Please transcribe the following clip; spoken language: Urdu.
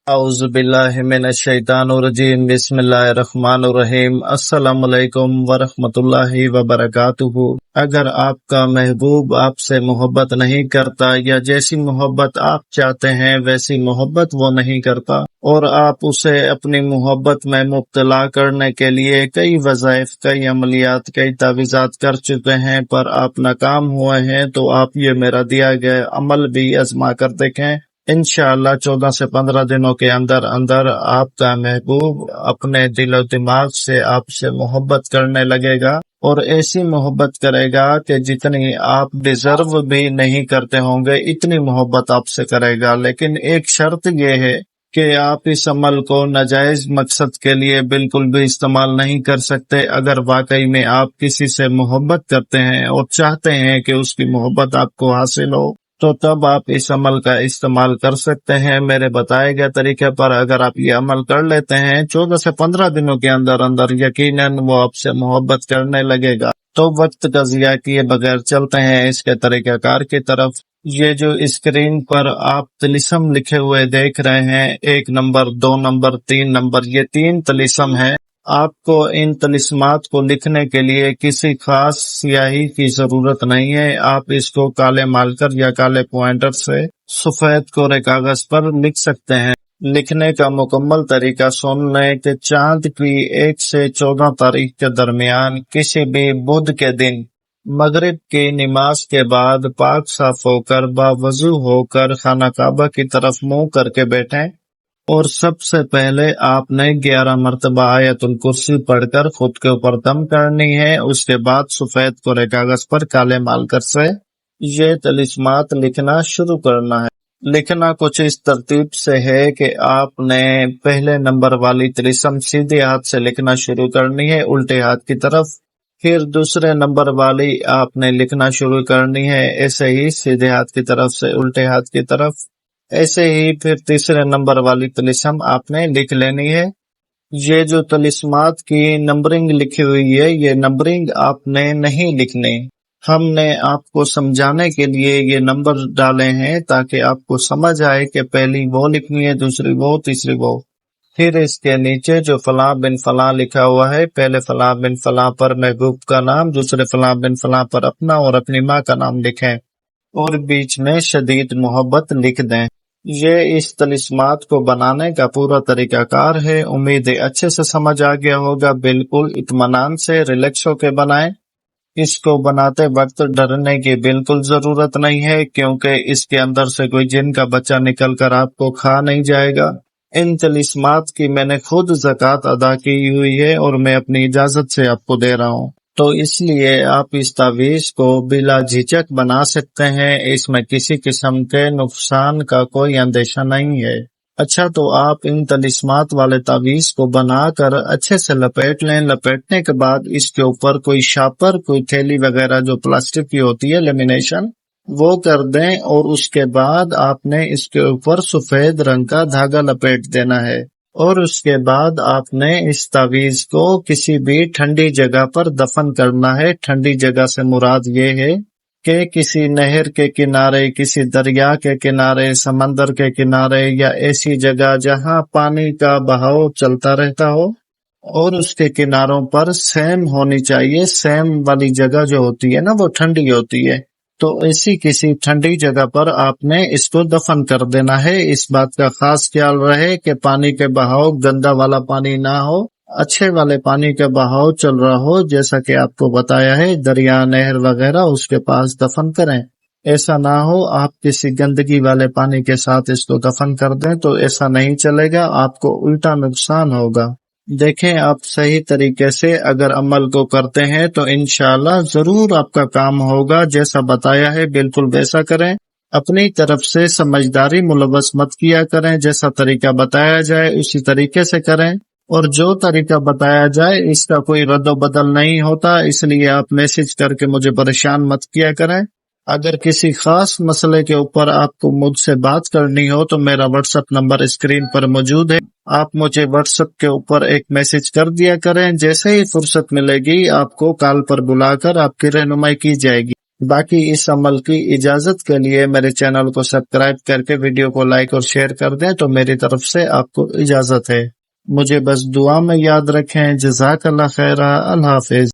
اعوذ باللہ من الشیطان الرجیم بسم اللہ الرحمن الرحیم السلام علیکم ورحمۃ اللہ وبرکاتہ۔ اگر آپ کا محبوب آپ سے محبت نہیں کرتا یا جیسی محبت آپ چاہتے ہیں ویسی محبت وہ نہیں کرتا اور آپ اسے اپنی محبت میں مبتلا کرنے کے لیے کئی وظائف، کئی عملیات، کئی تعویذات کر چکے ہیں پر آپ ناکام ہوئے ہیں، تو آپ یہ میرا دیا گیا عمل بھی آزما کر دیکھیں۔ انشاءاللہ 14 سے 15 دنوں کے اندر اندر آپ کا محبوب اپنے دل و دماغ سے آپ سے محبت کرنے لگے گا، اور ایسی محبت کرے گا کہ جتنی آپ ڈیزرو بھی نہیں کرتے ہوں گے اتنی محبت آپ سے کرے گا۔ لیکن ایک شرط یہ ہے کہ آپ اس عمل کو ناجائز مقصد کے لیے بالکل بھی استعمال نہیں کر سکتے۔ اگر واقعی میں آپ کسی سے محبت کرتے ہیں اور چاہتے ہیں کہ اس کی محبت آپ کو حاصل ہو، تو تب آپ اس عمل کا استعمال کر سکتے ہیں میرے بتائے گئے طریقے پر۔ اگر آپ یہ عمل کر لیتے ہیں 14 سے 15 دنوں کے اندر اندر یقیناً وہ آپ سے محبت کرنے لگے گا۔ تو وقت کا ضیاع کیے بغیر چلتے ہیں اس کے طریقہ کار کی طرف۔ یہ جو اسکرین پر آپ طلسم لکھے ہوئے دیکھ رہے ہیں، 1 نمبر، 2 نمبر، 3 نمبر، یہ 3 طلسم ہے۔ آپ کو ان طلسمات کو لکھنے کے لیے کسی خاص سیاہی کی ضرورت نہیں ہے۔ آپ اس کو کالے مارکر یا کالے پوائنٹر سے سفید کورے کاغذ پر لکھ سکتے ہیں۔ لکھنے کا مکمل طریقہ سن لیں کہ چاند کی 1 سے 14 تاریخ کے درمیان کسی بھی بدھ کے دن مغرب کی نماز کے بعد پاک صاف ہو کر باوضو ہو کر خانہ کعبہ کی طرف منہ کر کے بیٹھیں، اور سب سے پہلے آپ نے 11 مرتبہ آیت الکرسی پڑھ کر خود کے اوپر دم کرنی ہے۔ اس کے بعد سفید کورے کاغذ پر کالے مارکر سے یہ طلسمات لکھنا شروع کرنا ہے۔ لکھنا کچھ اس ترتیب سے ہے کہ آپ نے پہلے نمبر والی طلسم سیدھے ہاتھ سے لکھنا شروع کرنی ہے الٹے ہاتھ کی طرف، پھر دوسرے نمبر والی آپ نے لکھنا شروع کرنی ہے ایسے ہی سیدھے ہاتھ کی طرف سے الٹے ہاتھ کی طرف، ایسے ہی پھر تیسرے نمبر والی طلسم آپ نے لکھ لینی ہے۔ یہ جو طلسمات کی نمبرنگ لکھی ہوئی ہے، یہ نمبرنگ آپ نے نہیں لکھنی، ہم نے آپ کو سمجھانے کے لیے یہ نمبر ڈالے ہیں تاکہ آپ کو سمجھ آئے کہ پہلی وہ لکھنی ہے، دوسری وہ، تیسری وہ۔ پھر اس کے نیچے جو فلاں بن فلاں لکھا ہوا ہے، پہلے فلاں بن فلاں پر محبوب کا نام، دوسرے فلاں بن فلاں پر اپنا اور اپنی ماں کا نام لکھیں، اور بیچ میں شدید محبت لکھ دیں۔ یہ اس طلسمات کو بنانے کا پورا طریقہ کار ہے۔ امید ہے اچھے سے سمجھ آ گیا ہوگا۔ بالکل اطمینان سے ریلیکس ہو کے بنائیں۔ اس کو بناتے وقت ڈرنے کی بالکل ضرورت نہیں ہے، کیونکہ اس کے اندر سے کوئی جن کا بچہ نکل کر آپ کو کھا نہیں جائے گا۔ ان طلسمات کی میں نے خود زکوٰۃ ادا کی ہوئی ہے اور میں اپنی اجازت سے آپ کو دے رہا ہوں، تو اس لیے آپ اس تعویذ کو بلا جھجک بنا سکتے ہیں۔ اس میں کسی قسم کے نقصان کا کوئی اندیشہ نہیں ہے۔ اچھا، تو آپ ان طلسمات والے تعویذ کو بنا کر اچھے سے لپیٹ لیں۔ لپیٹنے کے بعد اس کے اوپر کوئی شاپر، کوئی تھیلی وغیرہ جو پلاسٹک کی ہوتی ہے، لیمینیشن، وہ کر دیں، اور اس کے بعد آپ نے اس کے اوپر سفید رنگ کا دھاگا لپیٹ دینا ہے، اور اس کے بعد آپ نے اس تعویذ کو کسی بھی ٹھنڈی جگہ پر دفن کرنا ہے۔ ٹھنڈی جگہ سے مراد یہ ہے کہ کسی نہر کے کنارے، کسی دریا کے کنارے، سمندر کے کنارے، یا ایسی جگہ جہاں پانی کا بہاؤ چلتا رہتا ہو اور اس کے کناروں پر سیم ہونی چاہیے۔ سیم والی جگہ جو ہوتی ہے نا، وہ ٹھنڈی ہوتی ہے، تو ایسی کسی ٹھنڈی جگہ پر آپ نے اس کو دفن کر دینا ہے۔ اس بات کا خاص خیال رہے کہ پانی کے بہاؤ گندا والا پانی نہ ہو، اچھے والے پانی کا بہاؤ چل رہا ہو، جیسا کہ آپ کو بتایا ہے دریا، نہر وغیرہ، اس کے پاس دفن کریں۔ ایسا نہ ہو آپ کسی گندگی والے پانی کے ساتھ اس کو دفن کر دیں، تو ایسا نہیں چلے گا، آپ کو الٹا نقصان ہوگا۔ دیکھیں، آپ صحیح طریقے سے اگر عمل کو کرتے ہیں تو انشاءاللہ ضرور آپ کا کام ہوگا۔ جیسا بتایا ہے بالکل ویسا کریں، اپنی طرف سے سمجھداری ملوث مت کیا کریں۔ جیسا طریقہ بتایا جائے اسی طریقے سے کریں، اور جو طریقہ بتایا جائے اس کا کوئی رد و بدل نہیں ہوتا، اس لیے آپ میسج کر کے مجھے پریشان مت کیا کریں۔ اگر کسی خاص مسئلے کے اوپر آپ کو مجھ سے بات کرنی ہو تو میرا واٹس ایپ نمبر اسکرین پر موجود ہے، آپ مجھے واٹس ایپ کے اوپر ایک میسج کر دیا کریں۔ جیسے ہی فرصت ملے گی آپ کو کال پر بلا کر آپ کی رہنمائی کی جائے گی۔ باقی اس عمل کی اجازت کے لیے میرے چینل کو سبسکرائب کر کے ویڈیو کو لائک اور شیئر کر دیں تو میری طرف سے آپ کو اجازت ہے۔ مجھے بس دعا میں یاد رکھیں۔ جزاک اللہ خیر۔ اللہ حافظ۔